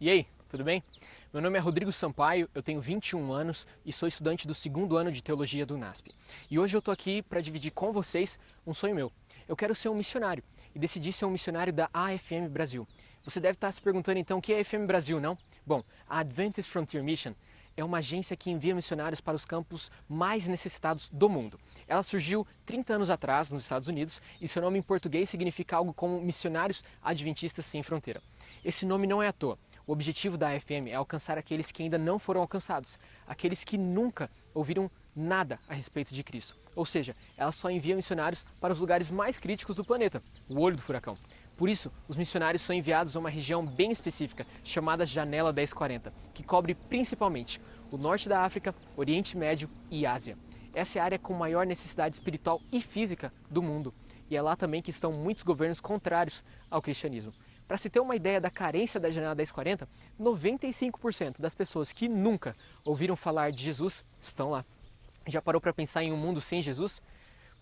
E aí, tudo bem? Meu nome é Rodrigo Sampaio, eu tenho 21 anos e sou estudante do segundo ano de Teologia do NASP. E hoje eu tô aqui para dividir com vocês um sonho meu. Eu quero ser um missionário e decidi ser um missionário da AFM Brasil. Você deve estar se perguntando então o que é a AFM Brasil, não? Bom, a Adventist Frontier Mission é uma agência que envia missionários para os campos mais necessitados do mundo. Ela surgiu 30 anos atrás nos Estados Unidos e seu nome em português significa algo como Missionários Adventistas Sem Fronteira. Esse nome não é à toa. O objetivo da AFM é alcançar aqueles que ainda não foram alcançados, aqueles que nunca ouviram nada a respeito de Cristo. Ou seja, ela só envia missionários para os lugares mais críticos do planeta, o olho do furacão. Por isso, os missionários são enviados a uma região bem específica, chamada Janela 1040, que cobre principalmente o norte da África, Oriente Médio e Ásia. Essa é a área com maior necessidade espiritual e física do mundo, e é lá também que estão muitos governos contrários ao cristianismo. Para se ter uma ideia da carência da Janela 1040, 95% das pessoas que nunca ouviram falar de Jesus estão lá. Já parou para pensar em um mundo sem Jesus?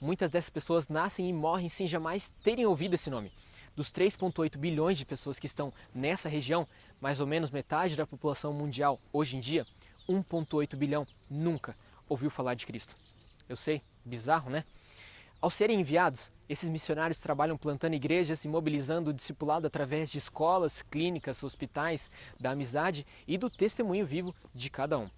Muitas dessas pessoas nascem e morrem sem jamais terem ouvido esse nome. Dos 3,8 bilhões de pessoas que estão nessa região, mais ou menos metade da população mundial hoje em dia, 1,8 bilhão nunca ouviu falar de Cristo. Eu sei, bizarro, né? Ao serem enviados, esses missionários trabalham plantando igrejas e mobilizando o discipulado através de escolas, clínicas, hospitais, da amizade e do testemunho vivo de cada um.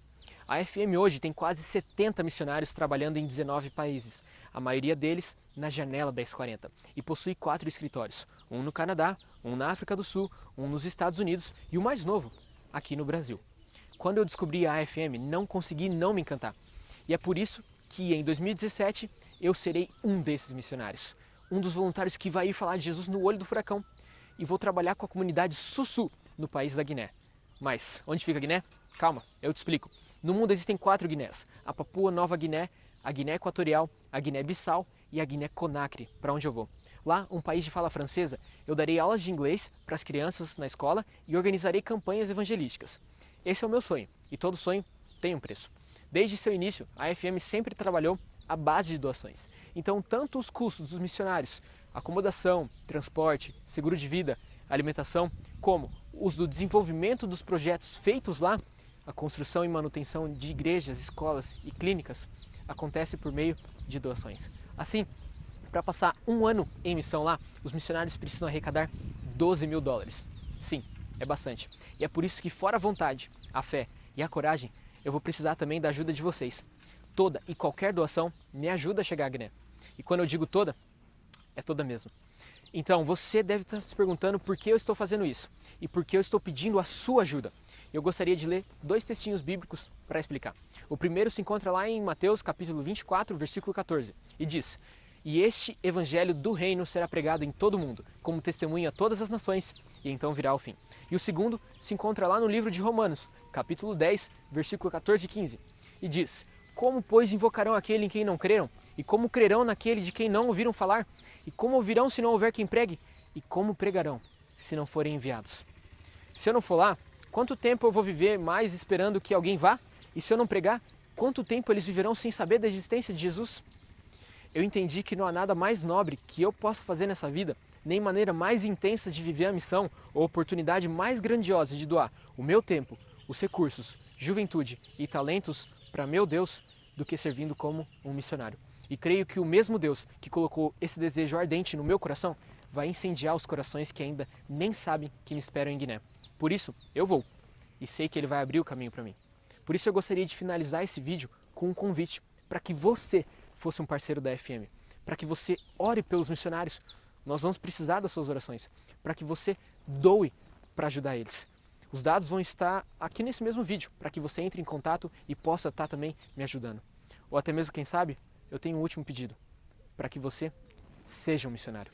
A FM hoje tem quase 70 missionários trabalhando em 19 países, a maioria deles na Janela 1040, e possui 4 escritórios, um no Canadá, um na África do Sul, um nos Estados Unidos e o mais novo, aqui no Brasil. Quando eu descobri a AFM, não consegui não me encantar, e é por isso que em 2017 eu serei um desses missionários, um dos voluntários que vai ir falar de Jesus no olho do furacão, e vou trabalhar com a comunidade Sussu no país da Guiné. Mas onde fica a Guiné? Calma, eu te explico. No mundo existem 4 Guinés, a Papua Nova Guiné, a Guiné Equatorial, a Guiné-Bissau e a Guiné-Conakry, para onde eu vou. Lá, um país de fala francesa, eu darei aulas de inglês para as crianças na escola e organizarei campanhas evangelísticas. Esse é o meu sonho, e todo sonho tem um preço. Desde seu início, a FM sempre trabalhou à base de doações. Então, tanto os custos dos missionários, acomodação, transporte, seguro de vida, alimentação, como os do desenvolvimento dos projetos feitos lá, a construção e manutenção de igrejas, escolas e clínicas, acontece por meio de doações. Assim, para passar um ano em missão lá, os missionários precisam arrecadar $12 mil. Sim, é bastante. E é por isso que, fora a vontade, a fé e a coragem, eu vou precisar também da ajuda de vocês. Toda e qualquer doação me ajuda a chegar à Guiné. E quando eu digo toda, é toda mesmo. Então, você deve estar se perguntando por que eu estou fazendo isso e por que eu estou pedindo a sua ajuda. Eu gostaria de ler 2 textinhos bíblicos para explicar. O primeiro se encontra lá em Mateus capítulo 24, versículo 14, e diz: "E este evangelho do reino será pregado em todo o mundo, como testemunho a todas as nações, e então virá o fim." E o segundo se encontra lá no livro de Romanos, capítulo 10, versículo 14 e 15, e diz: "Como, pois, invocarão aquele em quem não creram? E como crerão naquele de quem não ouviram falar? E como ouvirão se não houver quem pregue? E como pregarão se não forem enviados?" Se eu não for lá, quanto tempo eu vou viver mais esperando que alguém vá? E se eu não pregar, quanto tempo eles viverão sem saber da existência de Jesus? Eu entendi que não há nada mais nobre que eu possa fazer nessa vida, nem maneira mais intensa de viver a missão ou oportunidade mais grandiosa de doar o meu tempo, os recursos, juventude e talentos para meu Deus, do que servindo como um missionário. E creio que o mesmo Deus que colocou esse desejo ardente no meu coração vai incendiar os corações que ainda nem sabem que me esperam em Guiné. Por isso, eu vou. E sei que Ele vai abrir o caminho para mim. Por isso eu gostaria de finalizar esse vídeo com um convite para que você fosse um parceiro da FM. Para que você ore pelos missionários. Nós vamos precisar das suas orações. Para que você doe para ajudar eles. Os dados vão estar aqui nesse mesmo vídeo, para que você entre em contato e possa estar também me ajudando. Ou até mesmo, quem sabe, eu tenho um último pedido. Para que você seja um missionário.